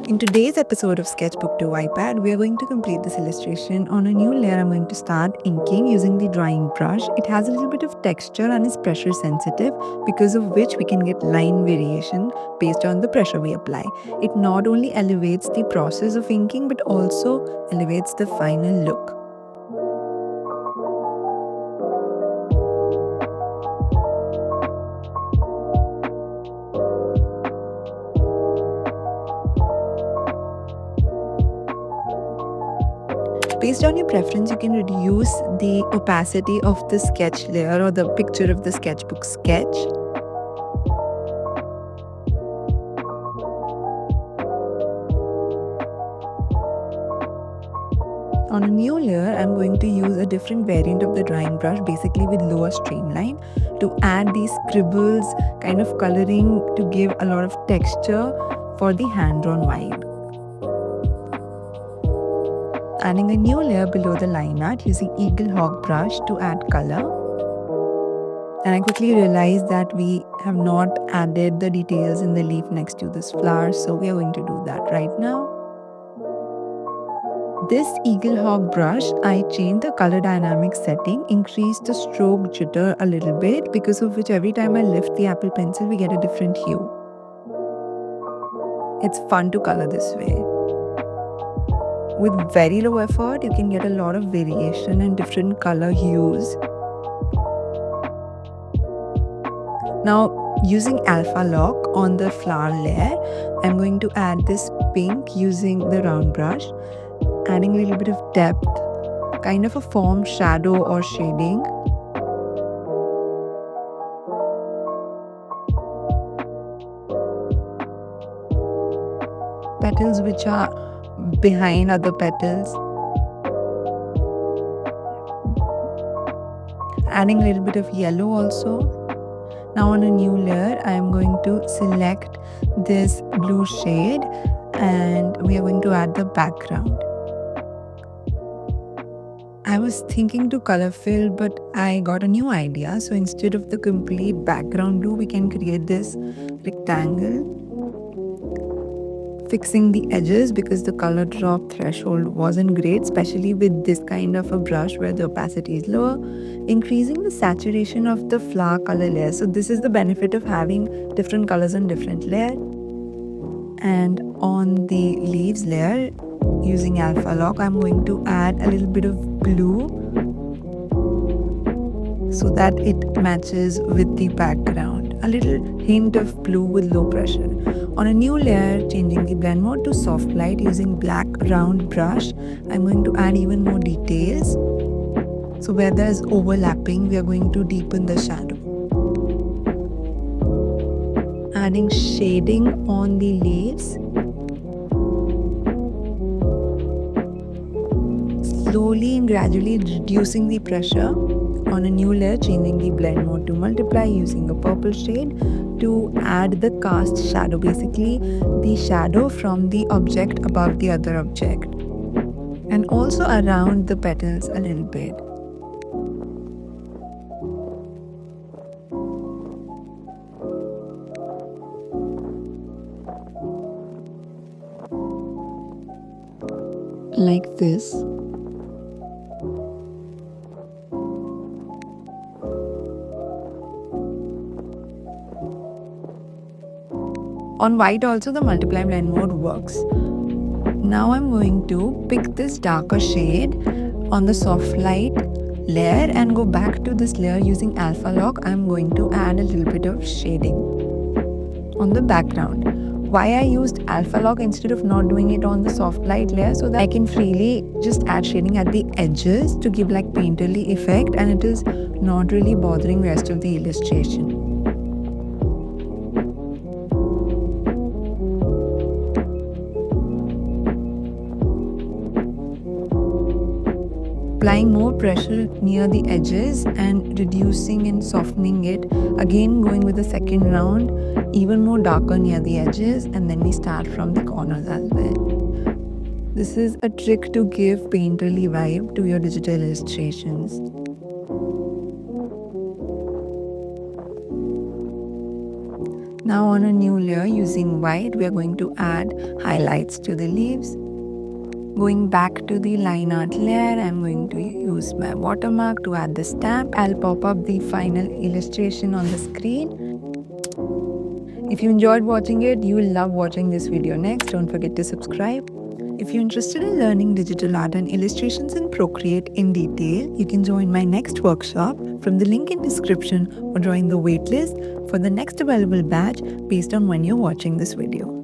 In today's episode of Sketchbook to iPad, we are going to complete this illustration on a new layer. I'm going to start inking using the drawing brush. It has a little bit of texture and is pressure sensitive, because of which we can get line variation based on the pressure we apply. It not only elevates the process of inking but also elevates the final look. Based on your preference, you can reduce the opacity of the sketch layer or the picture of the sketchbook sketch. On a new layer, I'm going to use a different variant of the drawing brush, basically with lower streamline, to add these scribbles, kind of coloring to give a lot of texture for the hand-drawn vibe. Adding a new layer below the line art using Eagle Hawk brush to add color. And I quickly realized that we have not added the details in the leaf next to this flower, so we are going to do that right now. This Eagle Hawk brush, I changed the color dynamic setting, increased the stroke jitter a little bit, because of which every time I lift the Apple Pencil, we get a different hue. It's fun to color this way. With very low effort, you can get a lot of variation and different color hues. Now, using Alpha Lock on the flower layer, I'm going to add this pink using the round brush, adding a little bit of depth, kind of a form shadow or shading. Petals which are behind other petals. Adding a little bit of yellow also. Now on a new layer, I am going to select this blue shade and we are going to add the background. I was thinking to color fill, but I got a new idea. So instead of the complete background blue, we can create this rectangle, fixing the edges because the color drop threshold wasn't great, especially with this kind of a brush where the opacity is lower. Increasing the saturation of the flower color layer. So this is the benefit of having different colors on different layers. And on the leaves layer, using Alpha Lock, I'm going to add a little bit of blue so that it matches with the background. A little hint of blue with low pressure. On a new layer, changing the blend mode to soft light using black round brush, I'm going to add even more details. So where there's overlapping, we are going to deepen the shadow. Adding shading on the leaves. Slowly and gradually reducing the pressure. On a new layer, changing the blend mode to multiply using a purple shade to add the cast shadow, basically the shadow from the object above the other object, and also around the petals a little bit. Like this. On white also the multiply blend mode works. Now I'm going to pick this darker shade on the soft light layer and go back to this layer using Alpha Lock. I'm going to add a little bit of shading on the background. Why I used Alpha Lock instead of not doing it on the soft light layer, so that I can freely just add shading at the edges to give like painterly effect, and it is not really bothering the rest of the illustration. Applying more pressure near the edges and reducing and softening it. Again going with the second round, even more darker near the edges, and then we start from the corners as well. This is a trick to give painterly vibe to your digital illustrations. Now on a new layer using white, we are going to add highlights to the leaves. Going back to the line art layer, I'm going to use my watermark to add the stamp. I'll pop up the final illustration on the screen. If you enjoyed watching it, you will love watching this video next. Don't forget to subscribe. If you're interested in learning digital art and illustrations in Procreate in detail, you can join my next workshop from the link in description or join the waitlist for the next available batch based on when you're watching this video.